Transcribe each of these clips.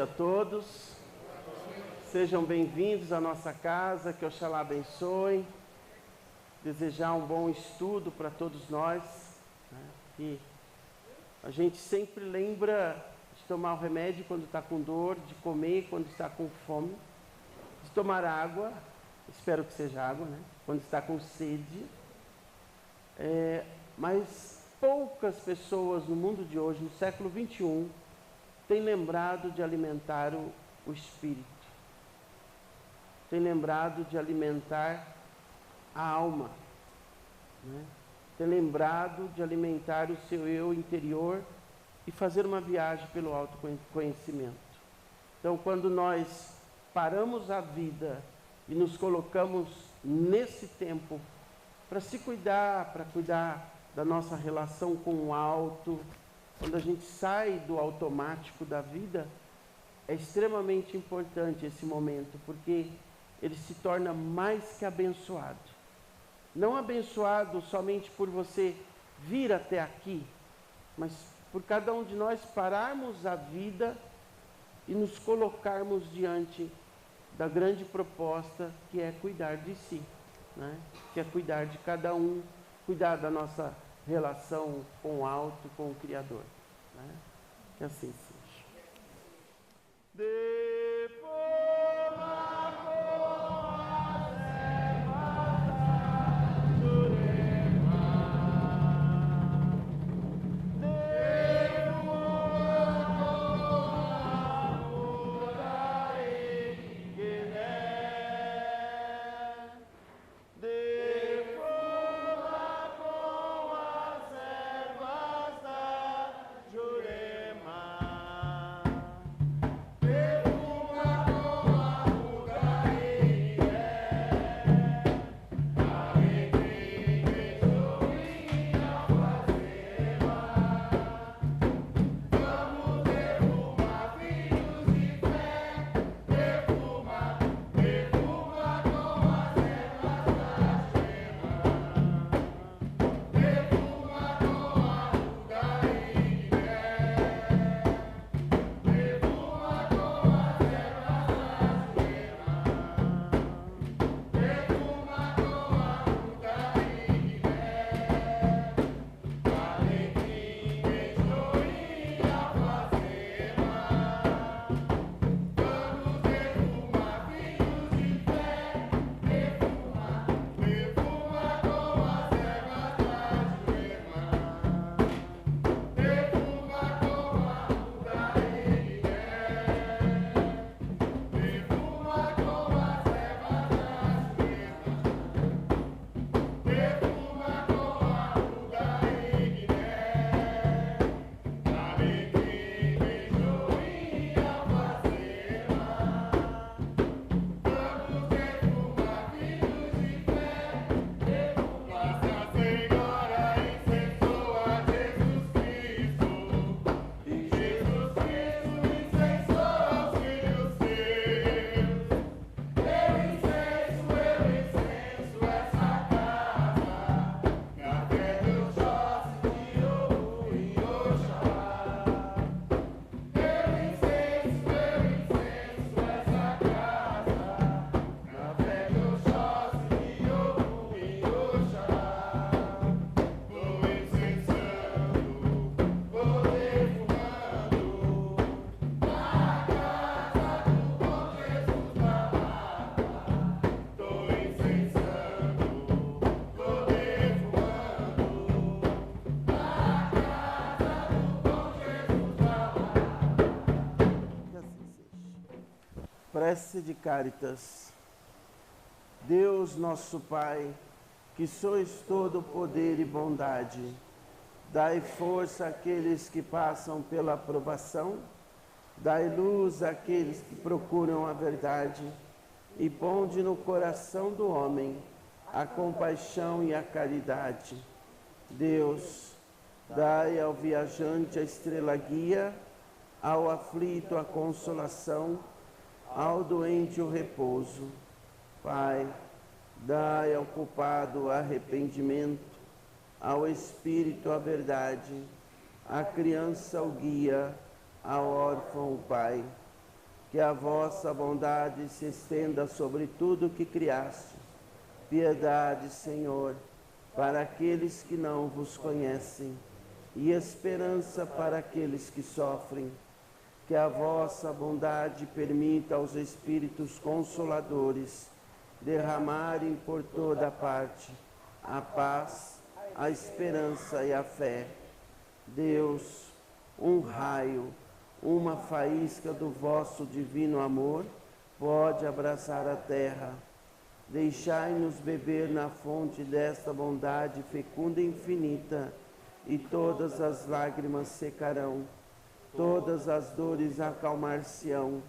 a todos. Sejam bem-vindos à nossa casa, que Oxalá abençoe. Desejar um bom estudo para todos nós, né? Que a gente sempre lembra de tomar o remédio quando está com dor, de comer quando está com fome, de tomar água, espero que seja água, né? Quando está com sede. Mas poucas pessoas no mundo de hoje, no século 21, têm lembrado de alimentar o espírito, têm lembrado de alimentar a alma, né? Têm lembrado de alimentar o seu eu interior e fazer uma viagem pelo autoconhecimento. Então, quando nós paramos a vida e nos colocamos nesse tempo para se cuidar, para cuidar da nossa relação com o alto, quando a gente sai do automático da vida, é extremamente importante esse momento, porque ele se torna mais que abençoado. Não abençoado somente por você vir até aqui, mas por cada um de nós pararmos a vida e nos colocarmos diante da grande proposta que é cuidar de si, né? Que é cuidar de cada um, cuidar da nossa relação com o alto, com o Criador, né? Que assim seja. Prece de Cáritas. Deus nosso Pai, que sois todo poder e bondade, dai força àqueles que passam pela provação, dai luz àqueles que procuram a verdade, e ponde no coração do homem a compaixão e a caridade. Deus, dai ao viajante a estrela guia, ao aflito a consolação, ao doente o repouso. Pai, dai ao culpado arrependimento, ao espírito a verdade, à criança o guia, ao órfão o pai. que a vossa bondade se estenda sobre tudo que criaste. Piedade, Senhor, para aqueles que não vos conhecem, e esperança para aqueles que sofrem. Que a vossa bondade permita aos Espíritos Consoladores derramarem por toda parte a paz, a esperança e a fé. Deus, um raio, uma faísca do vosso divino amor pode abraçar a terra. Deixai-nos beber na fonte desta bondade fecunda e infinita, e todas as lágrimas secarão, todas as dores acalmar-se-ão.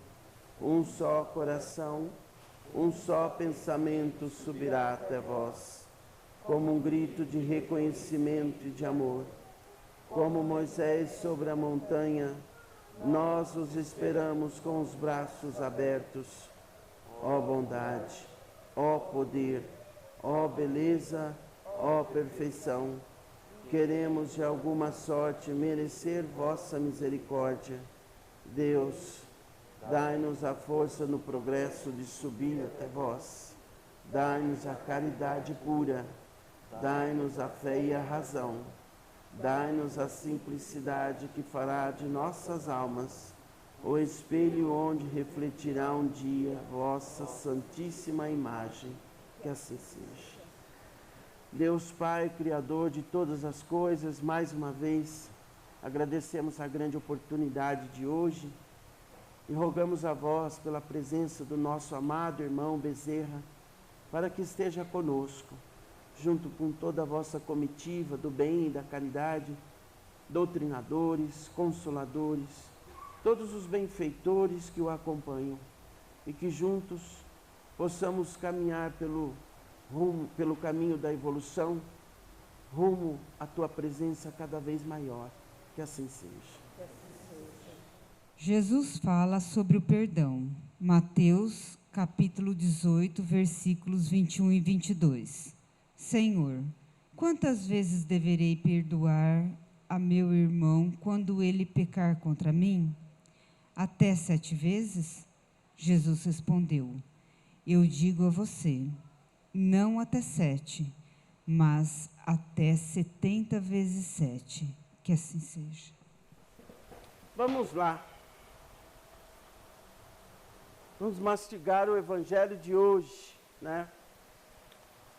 Um só coração, um só pensamento subirá até vós, como um grito de reconhecimento e de amor. Como Moisés sobre a montanha, nós os esperamos com os braços abertos. Ó bondade, ó poder, ó beleza, ó perfeição, queremos de alguma sorte merecer vossa misericórdia. Deus, dai-nos a força no progresso de subir até vós. Dai-nos a caridade pura, dai-nos a fé e a razão. Dai-nos a simplicidade que fará de nossas almas o espelho onde refletirá um dia vossa santíssima imagem. Que assim seja. Deus Pai, Criador de todas as coisas, mais uma vez agradecemos a grande oportunidade de hoje e rogamos a vós pela presença do nosso amado irmão Bezerra, para que esteja conosco, junto com toda a vossa comitiva do bem e da caridade, doutrinadores, consoladores, todos os benfeitores que o acompanham, e que juntos possamos caminhar pelo caminho da evolução, rumo à tua presença cada vez maior. Que assim seja. Jesus fala sobre o perdão. Mateus, capítulo 18, versículos 21 e 22. Senhor, quantas vezes deverei perdoar a meu irmão quando ele pecar contra mim? Até 7 vezes? Jesus respondeu: eu digo a você, não até 7, mas até 70 vezes 7. Que assim seja. Vamos lá. Vamos mastigar o evangelho de hoje, né?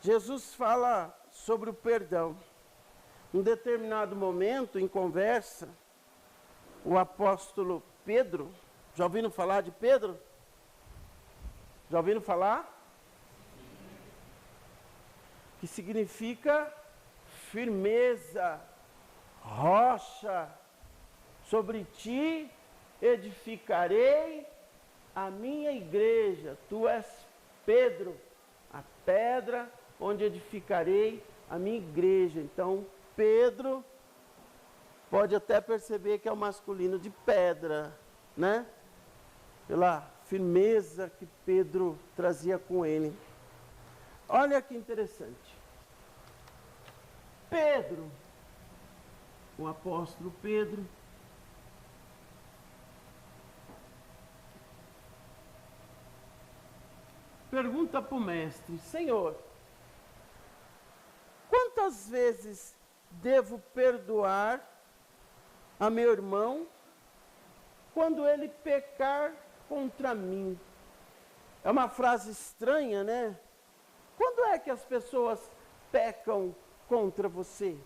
Jesus fala sobre o perdão. Em determinado momento, em conversa, o apóstolo Pedro, já ouviram falar de Pedro? Já ouviram falar? Que significa firmeza, rocha. Sobre ti edificarei a minha igreja. Tu és Pedro, a pedra onde edificarei a minha igreja. Então, Pedro, pode até perceber que é o masculino de pedra, né? Pela firmeza que Pedro trazia com ele. Olha que interessante. Pedro, o apóstolo Pedro, pergunta para o mestre: Senhor, quantas vezes devo perdoar a meu irmão quando ele pecar contra mim? É uma frase estranha, né? Quando é que as pessoas pecam contra você?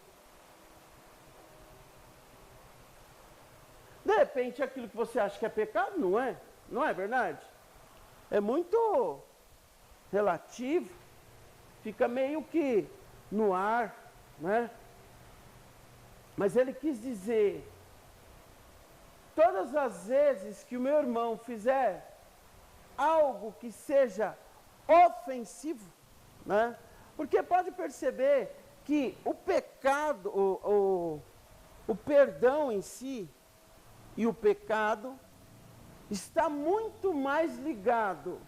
De repente, aquilo que você acha que é pecado, não é? Não é verdade? É muito relativo, fica meio que no ar, né? Mas ele quis dizer, todas as vezes que o meu irmão fizer algo que seja ofensivo, né? Porque pode perceber que o pecado, o perdão em si e o pecado está muito mais ligado,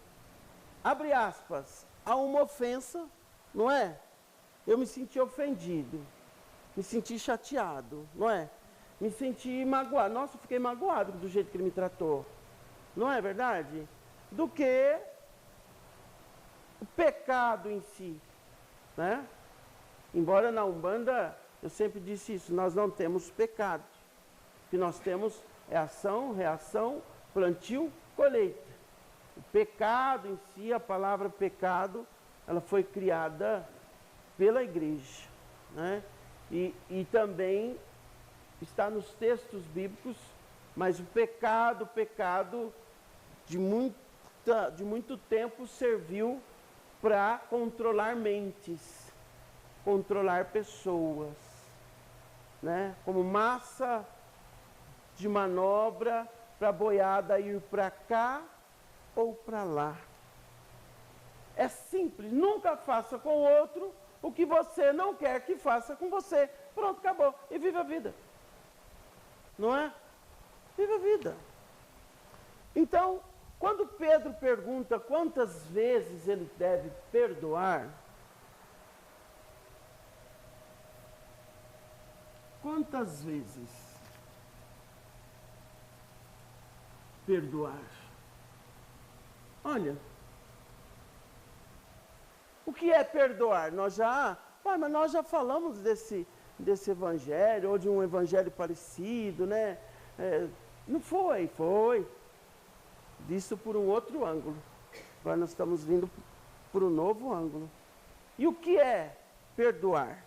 abre aspas, a uma ofensa, não é? Eu me senti ofendido, me senti chateado, não é? Me senti magoado. Nossa, eu fiquei magoado do jeito que ele me tratou. não é verdade? Do que o pecado em si, né? Embora na Umbanda, eu sempre disse isso, nós não temos pecado. O que nós temos é ação, reação, plantio, colheita. O pecado em si, a palavra pecado, ela foi criada pela igreja, né? E também está nos textos bíblicos, mas o pecado de muito tempo serviu para controlar mentes, controlar pessoas, né? Como massa de manobra para a boiada ir para cá ou para lá. É simples, nunca faça com o outro o que você não quer que faça com você. Pronto, acabou. E viva a vida. Não é? Viva a vida. Então, quando Pedro pergunta quantas vezes ele deve perdoar, quantas vezes perdoar? Olha, o que é perdoar? Mas nós já falamos desse evangelho, ou de um evangelho parecido, né? Não foi, foi. Visto por um outro ângulo. Agora nós estamos vindo por um novo ângulo. E o que é perdoar?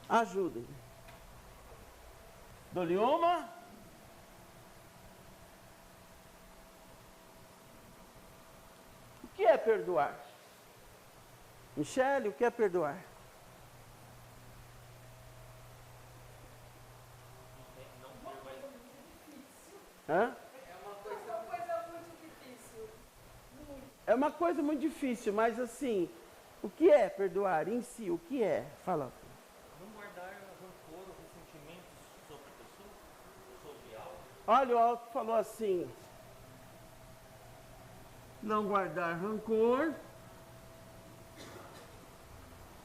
Ajudem. Dou-lhe uma. O que é perdoar? Michele, o que é perdoar? Hã? É uma coisa muito difícil, mas assim, o que é perdoar em si? O que é? Fala. Não guardar rancor ou ressentimentos sobre a pessoa, sobre algo. Olha, o Alto falou assim, não guardar rancor,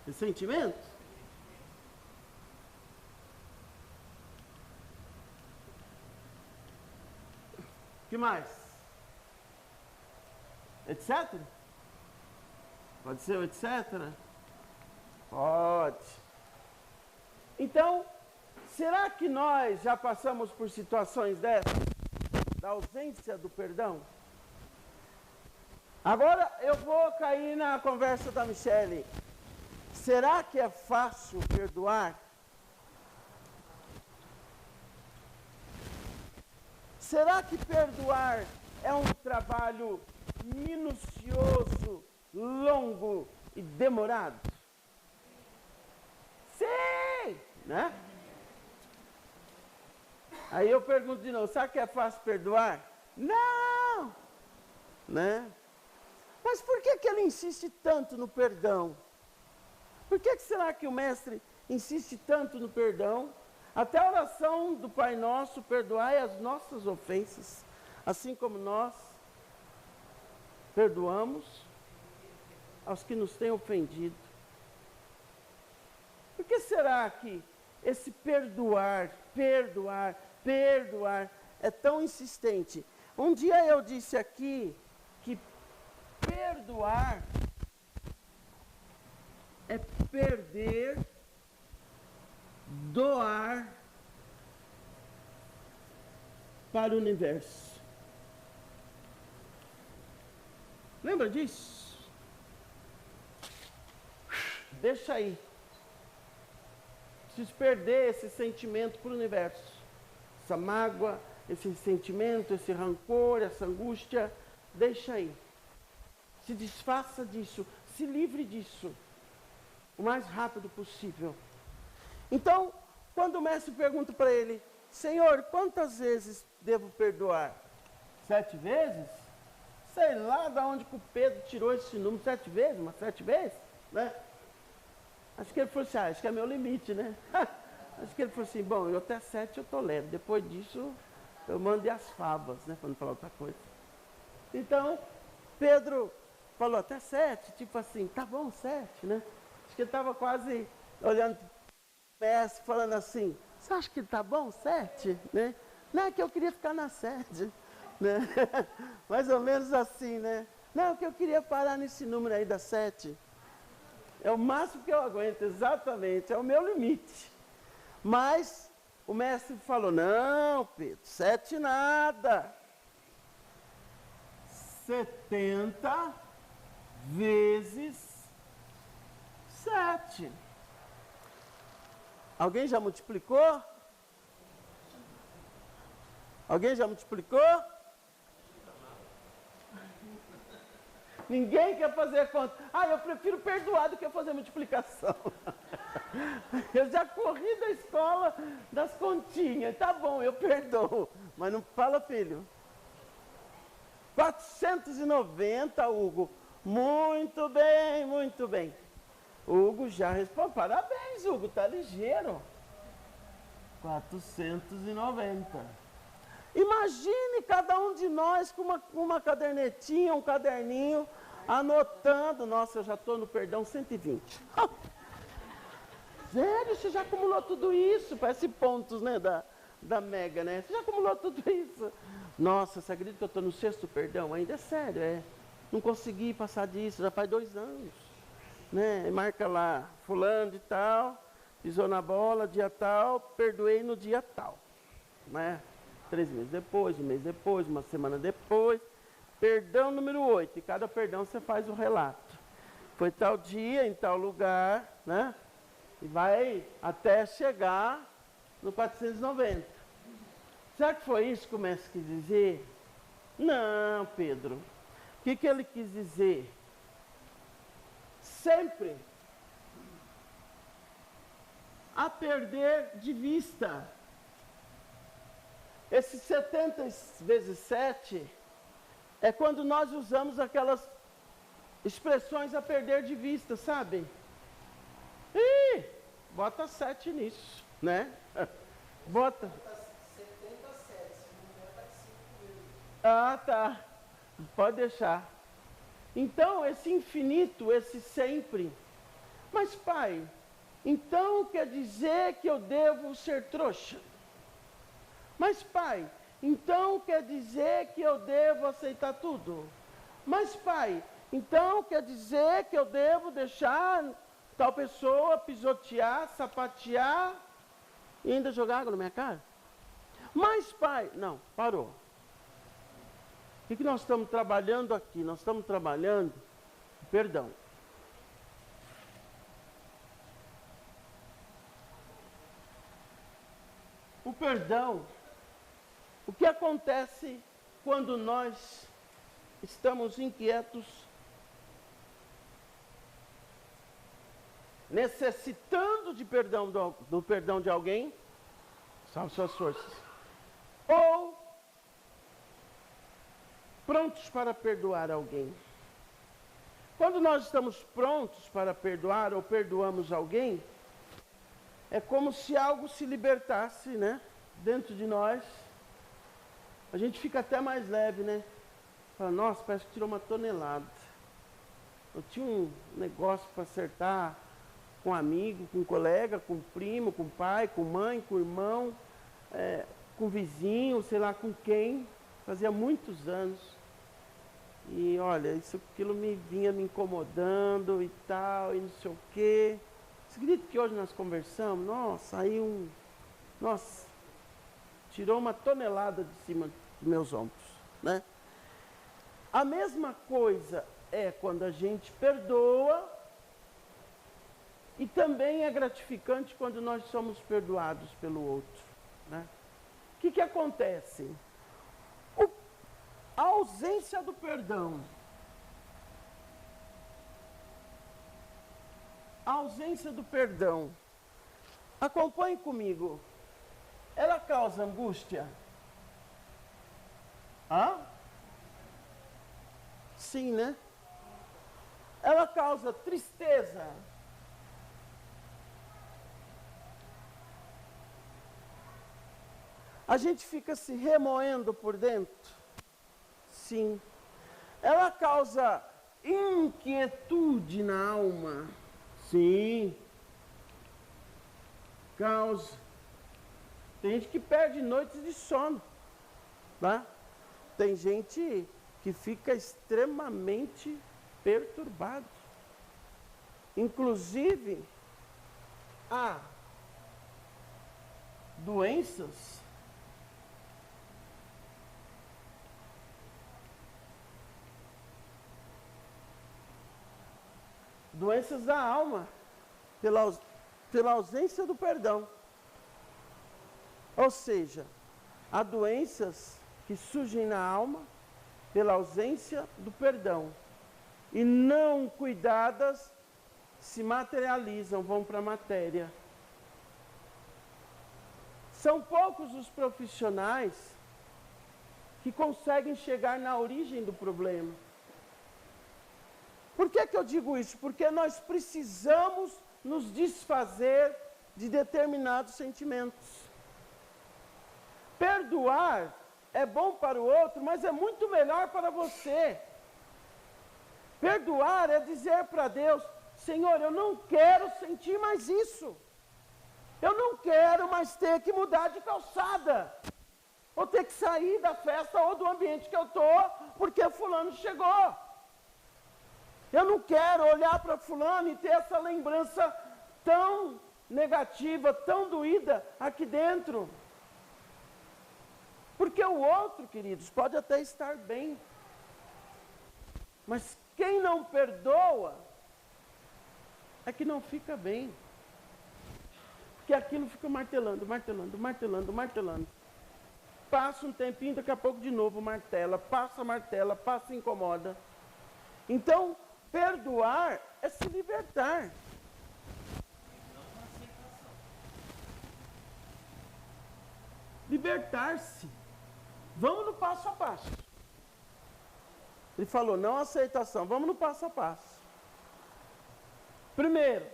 ressentimento. O que mais? Etc? Pode ser o etc? Pode. Então, será que nós já passamos por situações dessas? Da ausência do perdão? Agora eu vou cair na conversa da Michele. Será que é fácil perdoar? Será que perdoar é um trabalho minucioso, longo e demorado? Sim! Né? Aí eu pergunto de novo, será que é fácil perdoar? Não! Né? Mas por que ele insiste tanto no perdão? Por que será que o mestre insiste tanto no perdão? Até a oração do Pai Nosso, perdoai as nossas ofensas, assim como nós perdoamos aos que nos têm ofendido. Por que será que esse perdoar é tão insistente? Um dia eu disse aqui que perdoar é perder, doar para o universo. Lembra disso? Deixa aí. Preciso perder esse sentimento para o universo. Essa mágoa, esse sentimento, esse rancor, essa angústia. Deixa aí. Se desfaça disso. Se livre disso. O mais rápido possível. Então, quando o mestre pergunta para ele, Senhor, quantas vezes devo perdoar? 7 vezes? Sei lá de onde que o Pedro tirou esse número, 7 vezes, mas 7 vezes, né? Acho que ele falou assim, acho que é meu limite, né? Acho que ele falou assim, bom, eu até 7 eu tolero, depois disso eu mando as favas, né? Para não falar outra coisa. Então, Pedro falou até 7, tipo assim, tá bom, 7, né? Acho que ele estava quase olhando para o mestre, falando assim, você acha que tá bom, 7, né? Não, é que eu queria ficar na 7. Né? Mais ou menos assim, né? Não, que eu queria parar nesse número aí da 7. É o máximo que eu aguento, exatamente, é o meu limite. Mas o mestre falou, não, Pedro, 7 nada. 70 vezes 7. Alguém já multiplicou? Alguém já multiplicou? Ninguém quer fazer a conta. Ah, eu prefiro perdoar do que fazer multiplicação. Eu já corri da escola das continhas. Tá bom, eu perdoo. Mas não fala, filho. 490, Hugo. Muito bem, muito bem. O Hugo já respondeu. Parabéns, Hugo, tá ligeiro. 490. Imagine cada um de nós com uma cadernetinha, um caderninho, anotando. Nossa, eu já estou no perdão 120. Sério, você já acumulou tudo isso? Parece pontos, né, da Mega, né? Você já acumulou tudo isso? Nossa, você acredita que eu estou no 6º perdão? Ainda é sério, é. Não consegui passar disso, já faz 2 anos. Né? Marca lá, fulano de tal, pisou na bola, dia tal, perdoei no dia tal. Né? 3 meses depois, 1 mês depois, 1 semana depois. Perdão número 8. E cada perdão você faz o relato. Foi tal dia, em tal lugar, né? E vai até chegar no 490. Será que foi isso que o mestre quis dizer? Não, Pedro. O que ele quis dizer? Sempre a perder de vista. Esse 70 vezes 7 é quando nós usamos aquelas expressões a perder de vista, sabe? Ih, bota 7 nisso, né? Bota. 77, se não der, vai 5 vezes. Ah, tá. Pode deixar. Então, esse infinito, esse sempre. Mas, pai, então quer dizer que eu devo ser trouxa? Mas, pai, então quer dizer que eu devo aceitar tudo? Mas, pai, então quer dizer que eu devo deixar tal pessoa pisotear, sapatear e ainda jogar água na minha cara? Mas, pai, não, parou. O que nós estamos trabalhando aqui? Nós estamos trabalhando perdão. O perdão, o que acontece quando nós estamos inquietos, necessitando de perdão do perdão de alguém, salve suas forças, ou prontos para perdoar alguém. Quando nós estamos prontos para perdoar ou perdoamos alguém, é como se algo se libertasse, né? Dentro de nós. A gente fica até mais leve, né? Fala, nossa, parece que tirou uma tonelada. Eu tinha um negócio para acertar com um amigo, com um colega, com um primo, com um pai, com mãe, com irmão, com vizinho, sei lá com quem. Fazia muitos anos. E olha, aquilo me vinha me incomodando e tal, e não sei o quê. Você acredita que hoje nós conversamos? Nossa, aí nossa, tirou uma tonelada de cima dos meus ombros, né? A mesma coisa é quando a gente perdoa e também é gratificante quando nós somos perdoados pelo outro, né? O que acontece? A ausência do perdão, acompanhe comigo, ela causa angústia? Hã? Sim, né? Ela causa tristeza? A gente fica se remoendo por dentro? Sim. Ela causa inquietude na alma? Sim. Causa. Tem gente que perde noites de sono, tá? Tem gente que fica extremamente perturbado. Inclusive, há doenças da alma, pela ausência do perdão. Ou seja, há doenças que surgem na alma pela ausência do perdão e não cuidadas se materializam, vão para a matéria. São poucos os profissionais que conseguem chegar na origem do problema. Por que eu digo isso? Porque nós precisamos nos desfazer de determinados sentimentos. Perdoar é bom para o outro, mas é muito melhor para você. Perdoar é dizer para Deus: Senhor, eu não quero sentir mais isso. Eu não quero mais ter que mudar de calçada. Ou ter que sair da festa ou do ambiente que eu estou, porque fulano chegou. Eu não quero olhar para fulano e ter essa lembrança tão negativa, tão doída aqui dentro. Porque o outro, queridos, pode até estar bem. Mas quem não perdoa é que não fica bem. Porque aquilo fica martelando. Passa um tempinho, daqui a pouco de novo martela, passa, incomoda. Então, perdoar é se libertar. Libertar-se. Vamos no passo a passo. Ele falou, não aceitação, vamos no passo a passo. Primeiro,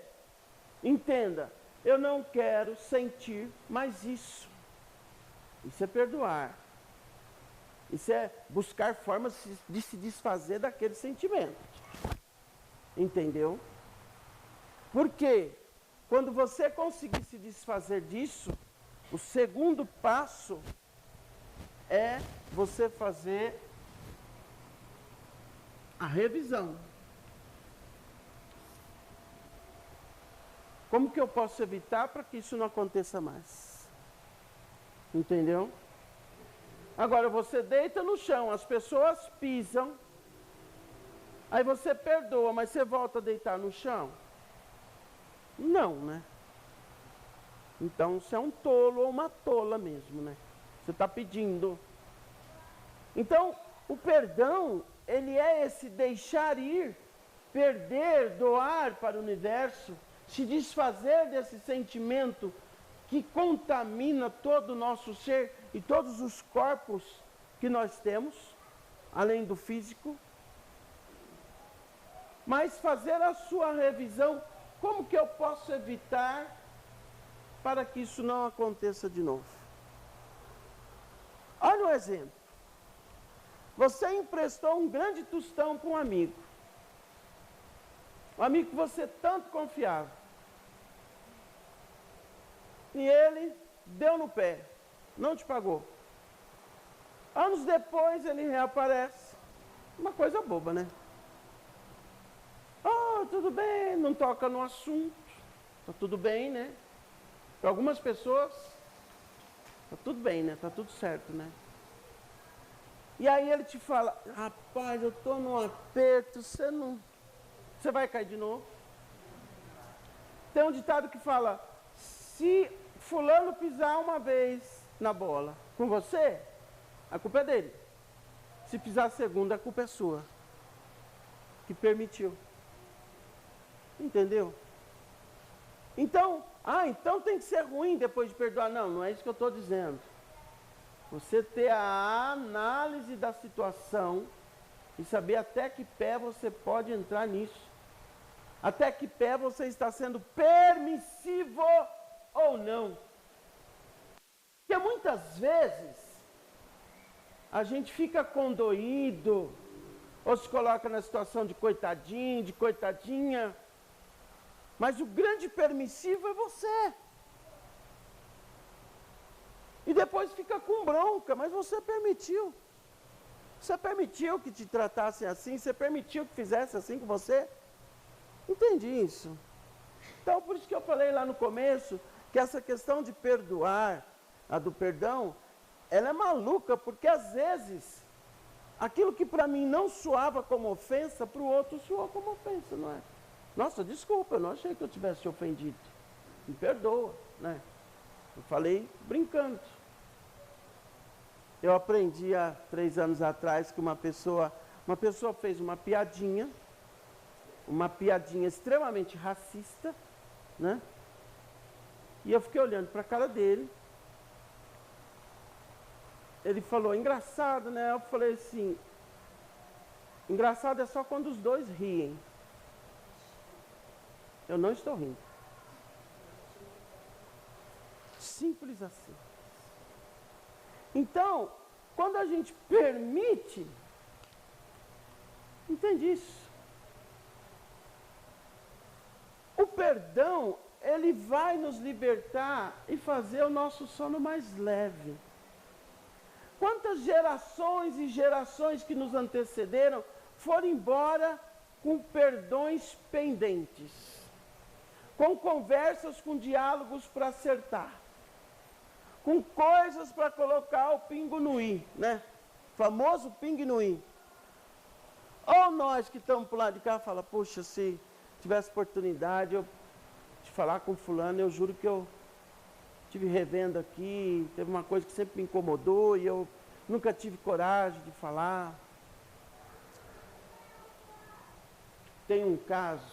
entenda, eu não quero sentir mais isso. Isso é perdoar. Isso é buscar formas de se desfazer daquele sentimento. Entendeu? Porque quando você conseguir se desfazer disso, o segundo passo é você fazer a revisão. Como que eu posso evitar para que isso não aconteça mais? Entendeu? Agora você deita no chão, as pessoas pisam, aí você perdoa, mas você volta a deitar no chão? Não, né? Então você é um tolo ou uma tola mesmo, né? Você está pedindo. Então, o perdão, ele é esse deixar ir, perder, doar para o universo, se desfazer desse sentimento que contamina todo o nosso ser e todos os corpos que nós temos, além do físico. Mas fazer a sua revisão, como que eu posso evitar para que isso não aconteça de novo? Olha um exemplo. Você emprestou um grande tostão para um amigo. Um amigo que você tanto confiava. E ele deu no pé, não te pagou. Anos depois ele reaparece. Uma coisa boba, né? Oh, tudo bem, não toca no assunto. Tá tudo bem, né? Para algumas pessoas, tá tudo bem, né? Tá tudo certo, né? E aí ele te fala, rapaz, eu estou num aperto, você vai cair de novo. Tem um ditado que fala, se fulano pisar uma vez na bola com você, a culpa é dele. Se pisar a segunda, a culpa é sua. Que permitiu. Entendeu? Então, então tem que ser ruim depois de perdoar. Não, não é isso que eu estou dizendo. Você ter a análise da situação e saber até que pé você pode entrar nisso. Até que pé você está sendo permissivo ou não. Porque muitas vezes a gente fica condoído ou se coloca na situação de coitadinho, de coitadinha. Mas o grande permissivo é você. E depois fica com bronca, mas você permitiu. Você permitiu que te tratassem assim? Você permitiu que fizessem assim com você? Entendi isso. Então, por isso que eu falei lá no começo, que essa questão de perdoar, a do perdão, ela é maluca, porque às vezes, aquilo que para mim não soava como ofensa, para o outro soou como ofensa, não é? Nossa, desculpa, eu não achei que eu tivesse te ofendido. Me perdoa, né? Eu falei brincando. Eu aprendi há 3 anos atrás que uma pessoa fez uma piadinha extremamente racista, né? E eu fiquei olhando para a cara dele. Ele falou, engraçado, né? Eu falei assim, engraçado é só quando os dois riem. Eu não estou rindo. Simples assim. Então, quando a gente permite, entende isso? O perdão, ele vai nos libertar e fazer o nosso sono mais leve. Quantas gerações e gerações que nos antecederam foram embora com perdões pendentes, com conversas, com diálogos para acertar, com coisas para colocar o pingo no i, né? Famoso pingo no i. Ou nós que estamos por lá de cá, fala, poxa, se tivesse oportunidade de falar com fulano, eu juro que eu estive revendo aqui, teve uma coisa que sempre me incomodou e eu nunca tive coragem de falar. Tem um caso,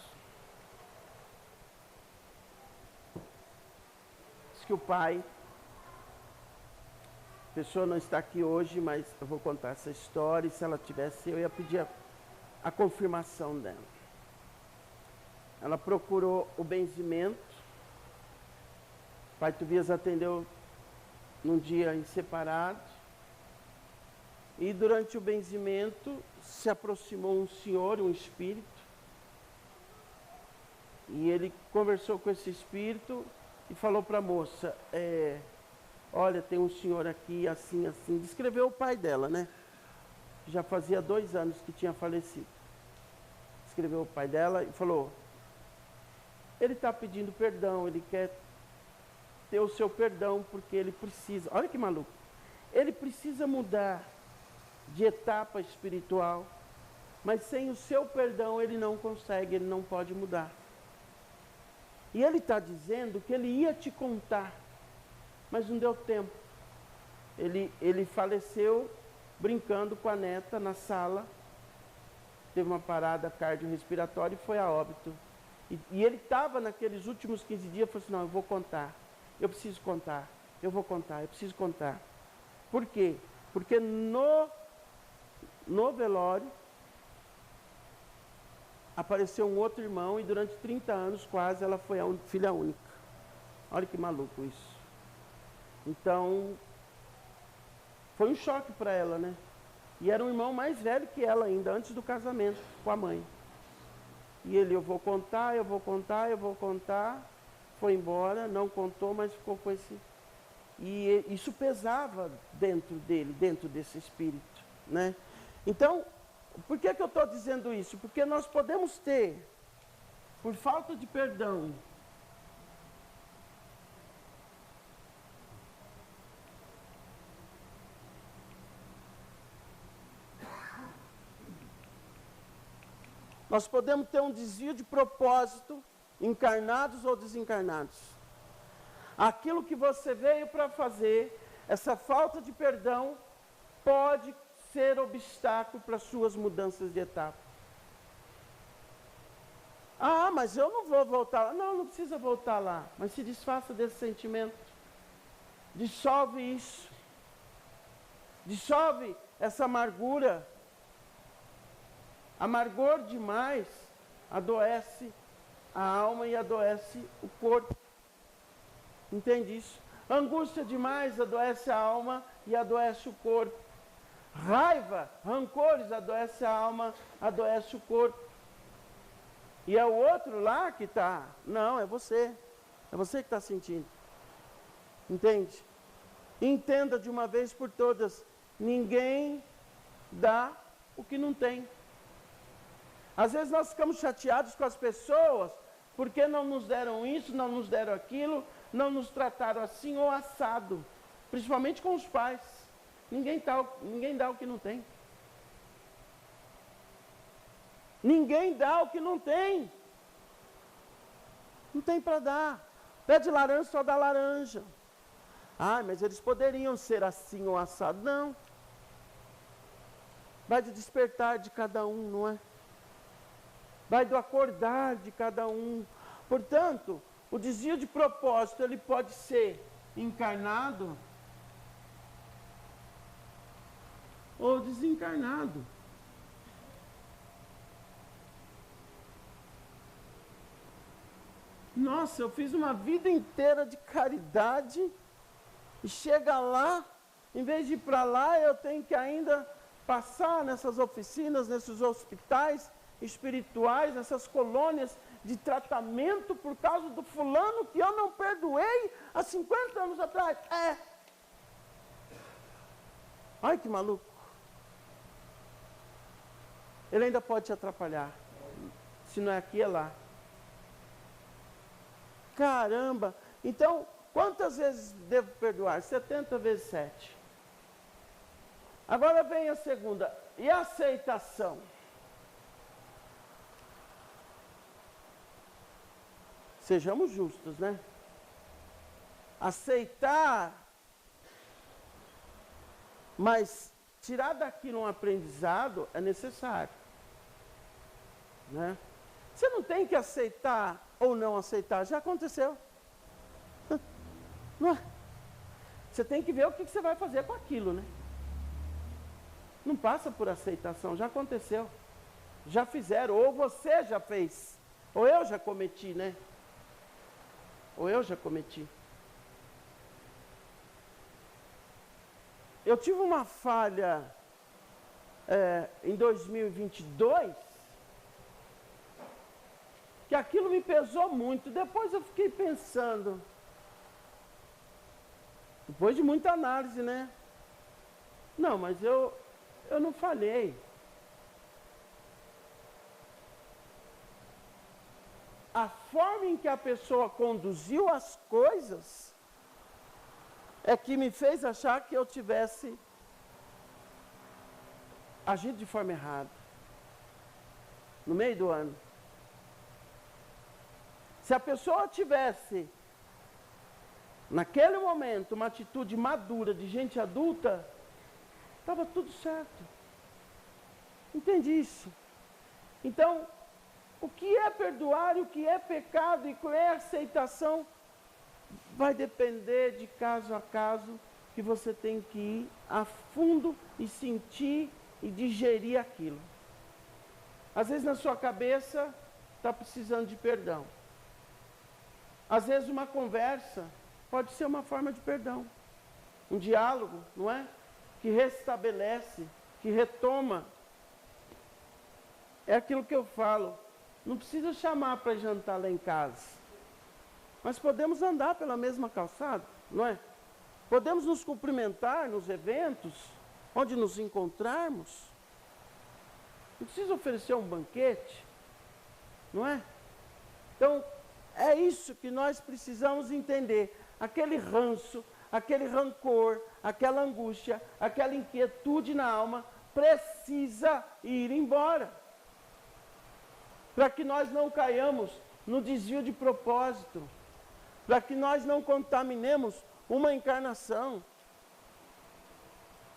diz que o pai, a pessoa não está aqui hoje, mas eu vou contar essa história, e se ela tivesse, eu ia pedir a confirmação dela. Ela procurou o benzimento, o pai Tobias atendeu num dia em separado, e durante o benzimento se aproximou um senhor, um espírito, e ele conversou com esse espírito e falou para a moça, olha, tem um senhor aqui, assim, assim. Descreveu o pai dela, né? Já fazia 2 anos que tinha falecido. Descreveu o pai dela e falou, ele está pedindo perdão, ele quer ter o seu perdão, porque ele precisa, olha que maluco, ele precisa mudar de etapa espiritual, mas sem o seu perdão ele não consegue, ele não pode mudar. E ele está dizendo que ele ia te contar, mas não deu tempo. Ele faleceu brincando com a neta na sala, teve uma parada cardiorrespiratória e foi a óbito. E ele estava naqueles últimos 15 dias, falou assim, não, eu vou contar, eu preciso contar, eu vou contar, eu preciso contar. Por quê? Porque no velório apareceu um outro irmão e durante 30 anos quase ela foi a filha única. Olha que maluco isso. Então, foi um choque para ela, né? E era um irmão mais velho que ela ainda, antes do casamento com a mãe. E ele, eu vou contar, eu vou contar, eu vou contar. Foi embora, não contou, mas ficou com esse... E isso pesava dentro dele, dentro desse espírito, né? Então, por que eu estou dizendo isso? Porque nós podemos ter, por falta de perdão, nós podemos ter um desvio de propósito, encarnados ou desencarnados. Aquilo que você veio para fazer, essa falta de perdão, pode ser obstáculo para suas mudanças de etapa. Ah, mas eu não vou voltar lá. Não, não precisa voltar lá. Mas se desfaça desse sentimento. Dissolve isso. Dissolve essa amargura. Amargor demais adoece a alma e adoece o corpo. Entende isso? Angústia demais adoece a alma e adoece o corpo. Raiva, rancores, adoece a alma, adoece o corpo. E é o outro lá que está. Não, é você. É você que está sentindo. Entende? Entenda de uma vez por todas. Ninguém dá o que não tem. Às vezes nós ficamos chateados com as pessoas porque não nos deram isso, não nos deram aquilo, não nos trataram assim ou assado. Principalmente com os pais. Ninguém dá o que não tem. Ninguém dá o que não tem. Não tem para dar. Pé de laranja só dá laranja. Ah, mas eles poderiam ser assim ou assado. Não. Vai do despertar de cada um, não é? Vai do acordar de cada um. Portanto, o desvio de propósito, ele pode ser encarnado ou desencarnado. Nossa, eu fiz uma vida inteira de caridade e chega lá, em vez de ir para lá, eu tenho que ainda passar nessas oficinas, nesses hospitais espirituais, nessas colônias de tratamento por causa do fulano que eu não perdoei há 50 anos atrás. Ai, que maluco. Ele ainda pode te atrapalhar. Se não é aqui, é lá. Caramba! Então, quantas vezes devo perdoar? 70 vezes 7. Agora vem a segunda. E a aceitação? Sejamos justos, né? Aceitar, mas tirar daquilo um aprendizado é necessário, né? Você não tem que aceitar ou não aceitar, já aconteceu. Não é? Você tem que ver o que você vai fazer com aquilo, né? Não passa por aceitação, já aconteceu. Já fizeram, ou você já fez, ou eu já cometi, né? Ou eu já cometi. Eu tive uma falha em 2022, que aquilo me pesou muito. Depois eu fiquei pensando, depois de muita análise, né? Não, mas eu não falhei. A forma em que a pessoa conduziu as coisas é que me fez achar que eu tivesse agido de forma errada. No meio do ano. Se a pessoa tivesse, naquele momento, uma atitude madura de gente adulta, estava tudo certo. Entende isso? Então, o que é perdoar, o que é pecado e qual é a aceitação, vai depender de caso a caso, que você tem que ir a fundo e sentir e digerir aquilo. Às vezes na sua cabeça está precisando de perdão. Às vezes uma conversa pode ser uma forma de perdão. Um diálogo, não é? Que restabelece, que retoma. É aquilo que eu falo. Não precisa chamar para jantar lá em casa. Mas podemos andar pela mesma calçada, não é? Podemos nos cumprimentar nos eventos, onde nos encontrarmos. Não precisa oferecer um banquete, não é? Então, é isso que nós precisamos entender. Aquele ranço, aquele rancor, aquela angústia, aquela inquietude na alma, precisa ir embora. Para que nós não caiamos no desvio de propósito. Para que nós não contaminemos uma encarnação.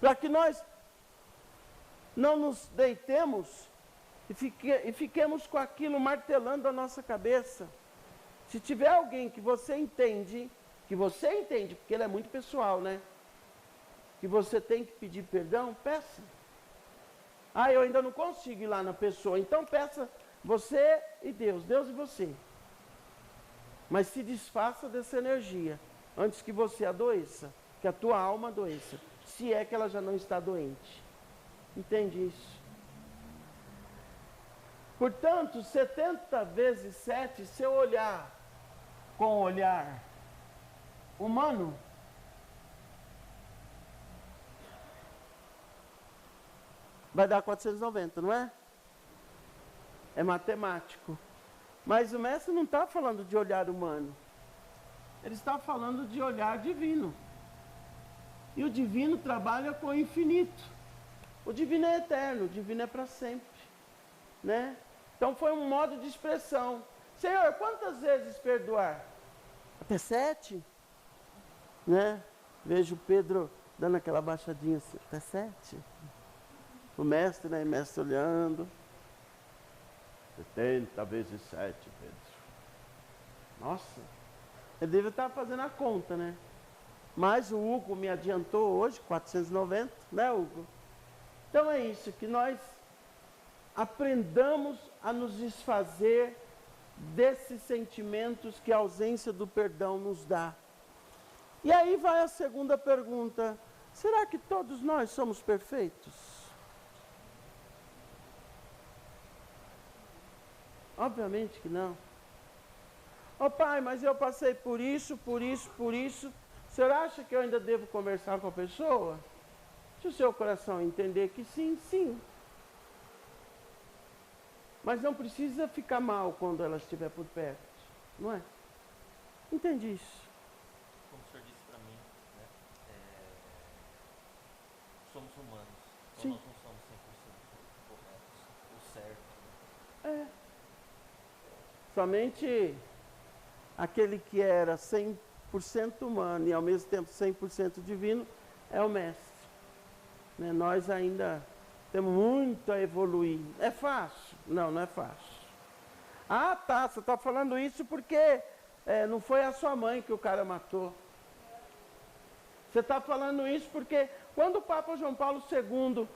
Para que nós não nos deitemos e fiquemos com aquilo martelando a nossa cabeça. Se tiver alguém que você entende, porque ele é muito pessoal, né? Que você tem que pedir perdão, peça. Ah, eu ainda não consigo ir lá na pessoa, então peça você e Deus e você. Mas se desfaça dessa energia, antes que você adoeça, que a tua alma adoeça, se é que ela já não está doente. Entende isso? Portanto, 70 vezes 7, se eu olhar com o olhar humano, Vai dar 490, não é? É matemático. Mas o mestre não está falando de olhar humano. Ele está falando de olhar divino. E o divino trabalha com o infinito. O divino é eterno, o divino é para sempre. Né? Então foi um modo de expressão. Senhor, quantas vezes perdoar? Até 7? Né? Vejo Pedro dando aquela baixadinha assim, até 7. O mestre, né? O mestre olhando. 70 vezes 7, Pedro. Nossa, ele deve estar fazendo a conta, né? Mas o Hugo me adiantou hoje, 490, né, Hugo? Então é isso, que nós aprendamos a nos desfazer desses sentimentos que a ausência do perdão nos dá. E aí vai a segunda pergunta: será que todos nós somos perfeitos? Obviamente que não. Ô pai, mas eu passei por isso, por isso, por isso. O senhor acha que eu ainda devo conversar com a pessoa? Se o seu coração entender que sim, sim. Mas não precisa ficar mal quando ela estiver por perto, não é? Entende isso? Como o senhor disse para mim, né? Somos humanos, então Sim. nós não somos 100% corretos, o certo. Né? Somente aquele que era 100% humano e ao mesmo tempo 100% divino é o mestre. Né? Nós ainda temos muito a evoluir. É fácil? Não, não é fácil. Ah, tá, você está falando isso porque não foi a sua mãe que o cara matou. Você está falando isso porque quando o Papa João Paulo II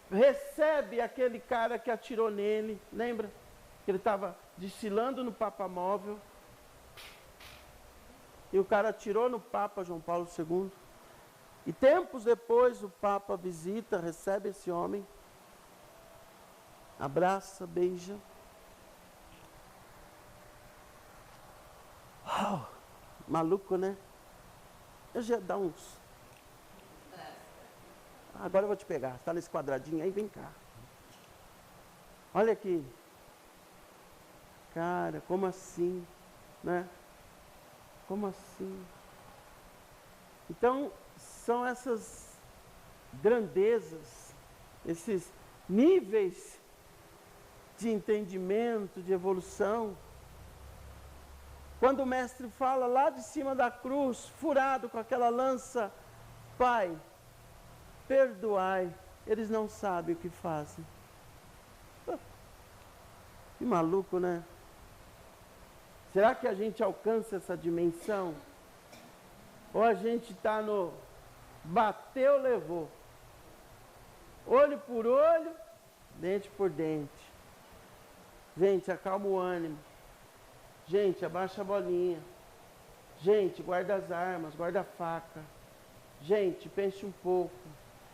recebe aquele cara que atirou nele, lembra? Que ele estava desfilando no Papa Móvel. E o cara atirou no Papa João Paulo II. E tempos depois o Papa visita, recebe esse homem. Abraça, beija. Uau, maluco, né? Eu já dá uns... Agora eu vou te pegar. Está nesse quadradinho aí, vem cá. Olha aqui. Cara, como assim? Né? Como assim? Então, são essas grandezas, esses níveis de entendimento, de evolução. Quando o mestre fala lá de cima da cruz, furado com aquela lança, Pai, perdoai, eles não sabem o que fazem. Que maluco, né? Será que a gente alcança essa dimensão? Ou a gente está no bateu, levou. Olho por olho, dente por dente. Gente, acalma o ânimo. Gente, abaixa a bolinha. Gente, guarda as armas, guarda a faca. Gente, pense um pouco.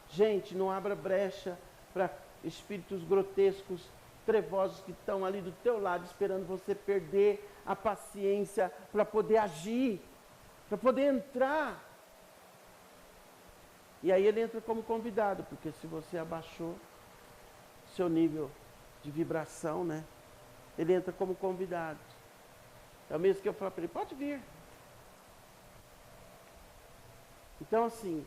Gente, não abra brecha para espíritos grotescos, trevosos que estão ali do teu lado esperando você perder a paciência para poder agir, para poder entrar. E aí ele entra como convidado, porque se você abaixou seu nível de vibração, né? Ele entra como convidado. É o mesmo que eu falo para ele, pode vir. Então assim,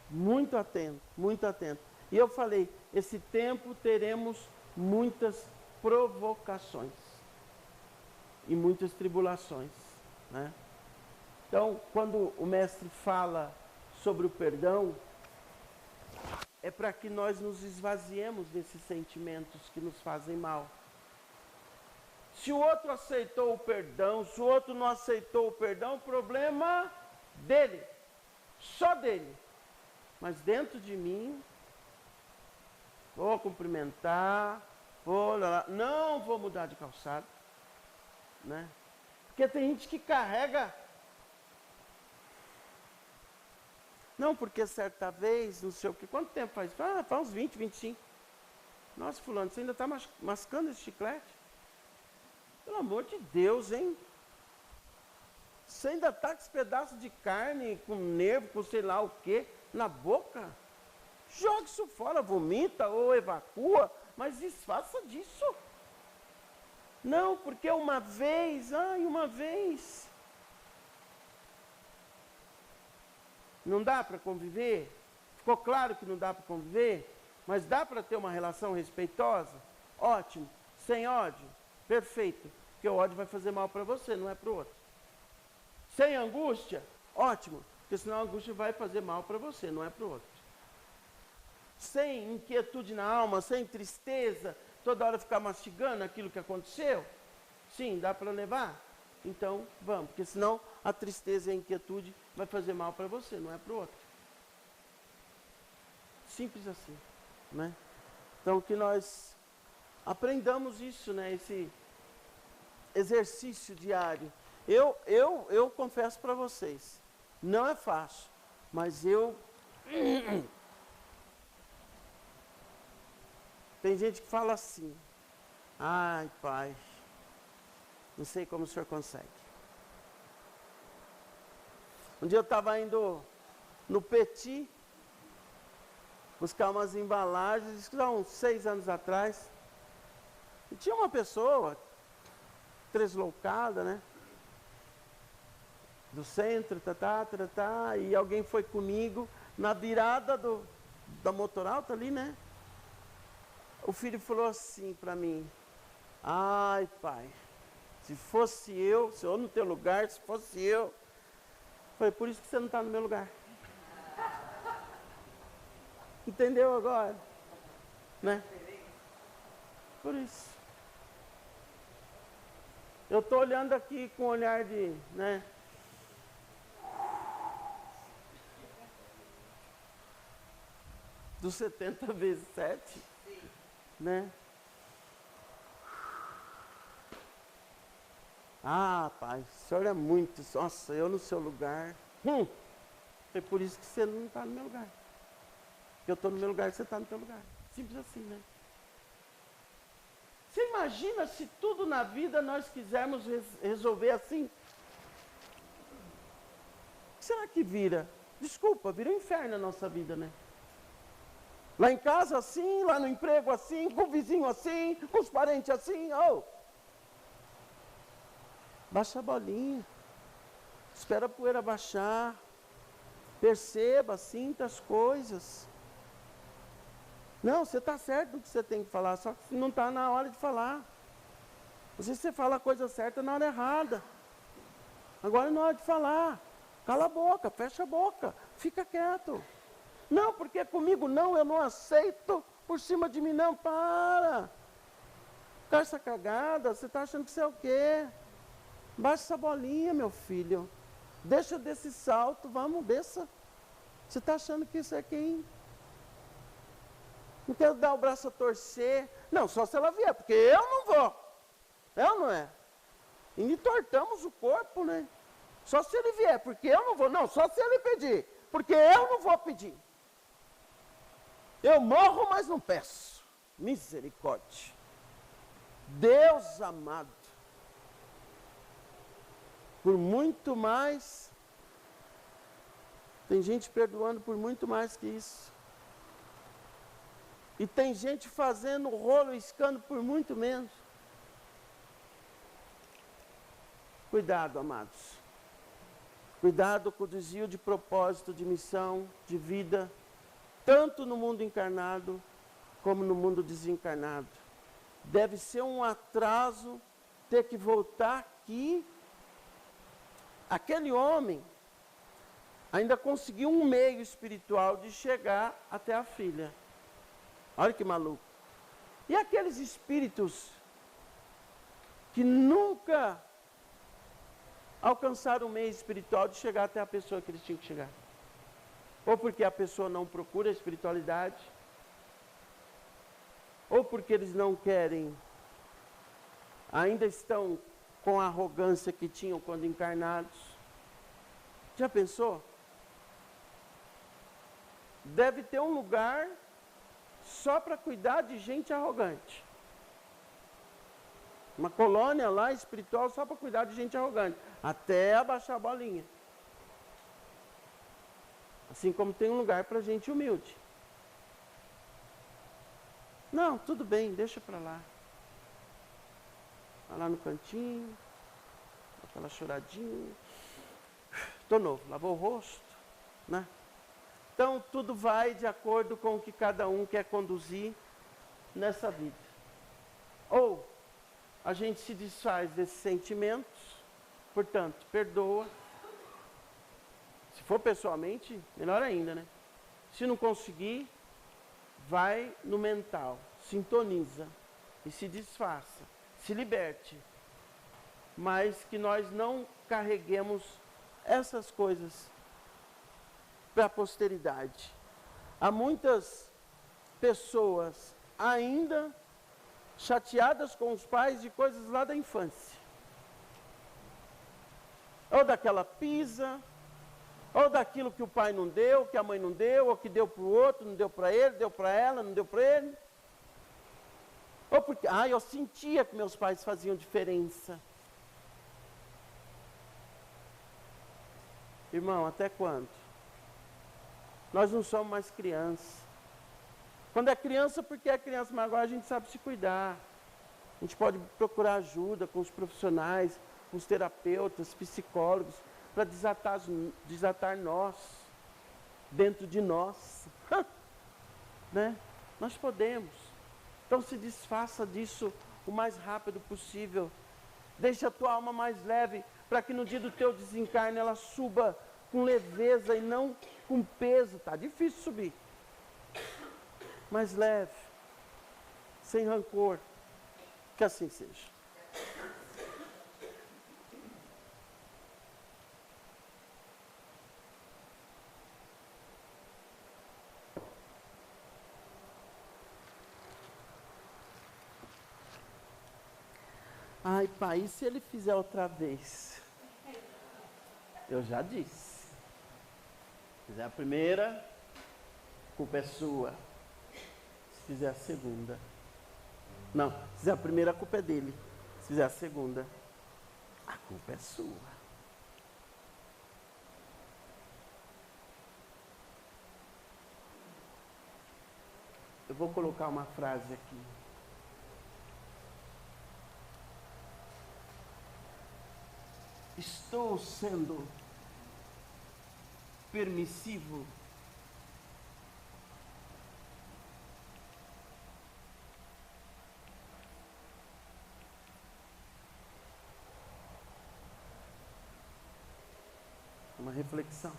muito atento, muito atento. E eu falei, esse tempo teremos muitas provocações e muitas tribulações, né? Então, quando o mestre fala sobre o perdão, é para que nós nos esvaziemos desses sentimentos que nos fazem mal. Se o outro aceitou o perdão, se o outro não aceitou o perdão, o problema dele, só dele. Mas dentro de mim, vou cumprimentar, não vou mudar de calçado, né? Porque tem gente que carrega. Não, porque certa vez, não sei o que, quanto tempo faz? Faz uns 20, 25. Nossa, fulano, você ainda está mascando esse chiclete? Pelo amor de Deus, hein? Você ainda está com esse pedaço de carne, com nervo, com sei lá o quê, na boca? joga isso fora, vomita ou evacua, mas desfaça disso. Não, porque uma vez. Não dá para conviver? Ficou claro que não dá para conviver? Mas dá para ter uma relação respeitosa? Ótimo. Sem ódio? Perfeito. Porque o ódio vai fazer mal para você, não é para o outro. Sem angústia? Ótimo. Porque senão a angústia vai fazer mal para você, não é para o outro. Sem inquietude na alma, sem tristeza, toda hora ficar mastigando aquilo que aconteceu? Sim, dá para levar? Então, vamos. Porque senão a tristeza e a inquietude vai fazer mal para você, não é para o outro. Simples assim, né? Então, que nós aprendamos isso, né? Esse exercício diário. Eu confesso para vocês, não é fácil, mas tem gente que fala assim: ai, pai, não sei como o senhor consegue. Um dia eu estava indo no Petit buscar umas embalagens, isso há uns 6 anos atrás, e tinha uma pessoa deslocada, né? Do centro, e alguém foi comigo na virada da motorauta ali, né? O filho falou assim para mim: ai, pai, se fosse eu no teu lugar, se fosse eu. Falei: por isso que você não está no meu lugar. Entendeu agora? Né? Por isso. Eu estou olhando aqui com um olhar de, né? Dos 70 vezes 7. Sim. Né? Ah, pai, o senhor é muito. Nossa, eu no seu lugar. É por isso que você não está no meu lugar. Eu estou no meu lugar e você está no teu lugar. Simples assim, né? Você imagina se tudo na vida nós quisermos resolver assim? O que será que vira? Desculpa, vira um inferno a nossa vida, né? Lá em casa assim, lá no emprego assim, com o vizinho assim, com os parentes assim, baixa a bolinha. Espera a poeira baixar. Perceba, sinta as coisas. Não, você está certo no que você tem que falar, só que não está na hora de falar. Às vezes você fala a coisa certa na hora errada. Agora é na hora de falar. Cala a boca, fecha a boca, fica quieto. Não, porque comigo não, eu não aceito, por cima de mim não, para. Essa cagada, você está achando que você é o quê? Baixa essa bolinha, meu filho. Deixa desse salto, vamos, desça. Você está achando que isso é quem? Não quero dar o braço a torcer. Não, só se ela vier, porque eu não vou. É ou não é? E entortamos o corpo, né? Só se ele vier, porque eu não vou. Não, só se ele pedir, porque eu não vou pedir. Eu morro, mas não peço. Misericórdia. Deus amado. Por muito mais. Tem gente perdoando por muito mais que isso. E tem gente fazendo rolo e escândalo por muito menos. Cuidado, amados. Cuidado com o desvio de propósito, de missão, de vida, tanto no mundo encarnado, como no mundo desencarnado. Deve ser um atraso ter que voltar aqui. Aquele homem ainda conseguiu um meio espiritual de chegar até a filha. Olha que maluco. E aqueles espíritos que nunca alcançaram o meio espiritual de chegar até a pessoa que eles tinham que chegar. Ou porque a pessoa não procura a espiritualidade, ou porque eles não querem, ainda estão com a arrogância que tinham quando encarnados. Já pensou? Deve ter um lugar só para cuidar de gente arrogante. Uma colônia lá espiritual só para cuidar de gente arrogante. Até abaixar a bolinha. Assim como tem um lugar para gente humilde. Não, tudo bem, deixa para lá. Vai lá no cantinho, aquela choradinha. Estou novo, lavou o rosto, né? Então, tudo vai de acordo com o que cada um quer conduzir nessa vida. Ou a gente se desfaz desses sentimentos, portanto, perdoa. Se for pessoalmente, melhor ainda, né? Se não conseguir, vai no mental, sintoniza e se desfaça, se liberte. Mas que nós não carreguemos essas coisas para a posteridade. Há muitas pessoas ainda chateadas com os pais de coisas lá da infância. Ou daquela pisa, ou daquilo que o pai não deu, que a mãe não deu, ou que deu para o outro, não deu para ele, deu para ela, não deu para ele. Ou porque, eu sentia que meus pais faziam diferença. Irmão, até quando? Nós não somos mais criança. Quando é criança, porque é criança, mas agora a gente sabe se cuidar. A gente pode procurar ajuda com os profissionais, com os terapeutas, psicólogos, para desatar nós, dentro de nós. Né? Nós podemos. Então se desfaça disso o mais rápido possível. Deixa a tua alma mais leve, para que no dia do teu desencarne ela suba com leveza e não com peso. Tá difícil subir. Mas leve, sem rancor. Que assim seja. Ai, pai, e se ele fizer outra vez? Eu já disse. Se fizer a primeira, a culpa é sua. Se fizer a segunda. Não, se fizer a primeira, a culpa é dele. Se fizer a segunda, a culpa é sua. Eu vou colocar uma frase aqui. Estou sendo permissivo uma reflexão.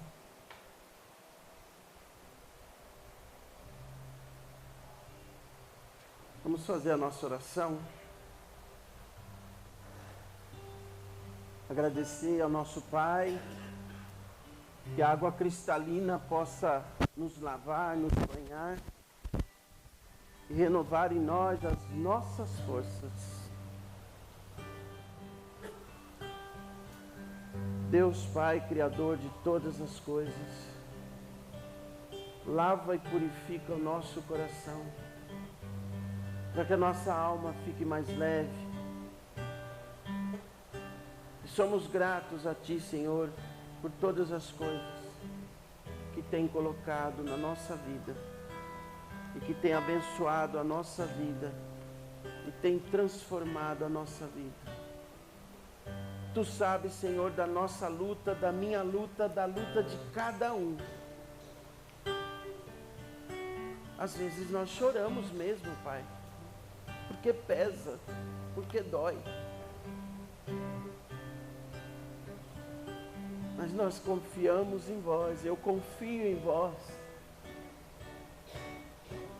Vamos fazer a nossa oração. Agradecer ao nosso Pai, que a água cristalina possa nos lavar, nos banhar e renovar em nós as nossas forças. Deus Pai, Criador de todas as coisas, lava e purifica o nosso coração, para que a nossa alma fique mais leve. Somos gratos a Ti, Senhor, por todas as coisas que tem colocado na nossa vida e que tem abençoado a nossa vida e tem transformado a nossa vida. Tu sabes, Senhor, da nossa luta, da minha luta, da luta de cada um. Às vezes nós choramos mesmo, Pai, porque pesa, porque dói. Mas nós confiamos em Vós, eu confio em Vós.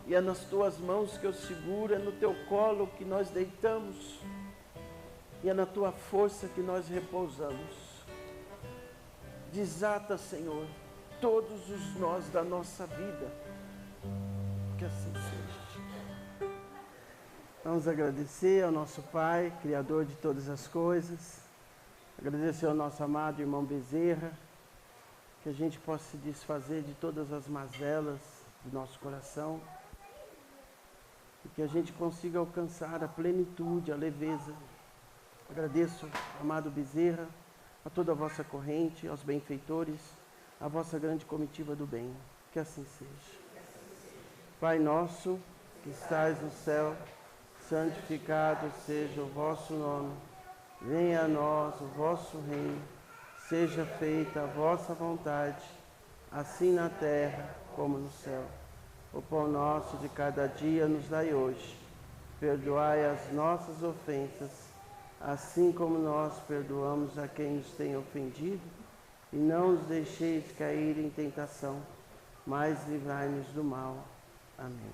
E é nas Tuas mãos que eu seguro, é no Teu colo que nós deitamos. E é na Tua força que nós repousamos. Desata, Senhor, todos os nós da nossa vida. Que assim seja. Vamos agradecer ao nosso Pai, Criador de todas as coisas. Agradecer ao nosso amado irmão Bezerra, que a gente possa se desfazer de todas as mazelas do nosso coração e que a gente consiga alcançar a plenitude, a leveza. Agradeço, amado Bezerra, a toda a vossa corrente, aos benfeitores, a vossa grande comitiva do bem. Que assim seja. Pai nosso, que estais no céu, santificado seja o vosso nome. Venha a nós o vosso reino. Seja feita a vossa vontade, assim na terra como no céu. O pão nosso de cada dia nos dai hoje. Perdoai as nossas ofensas, assim como nós perdoamos a quem nos tem ofendido. E não nos deixeis cair em tentação, mas livrai-nos do mal. Amém.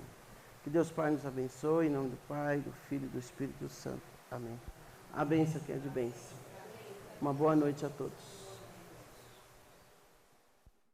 Que Deus Pai nos abençoe, em nome do Pai, do Filho e do Espírito Santo. Amém. A bênção que é de bênção. Uma boa noite a todos.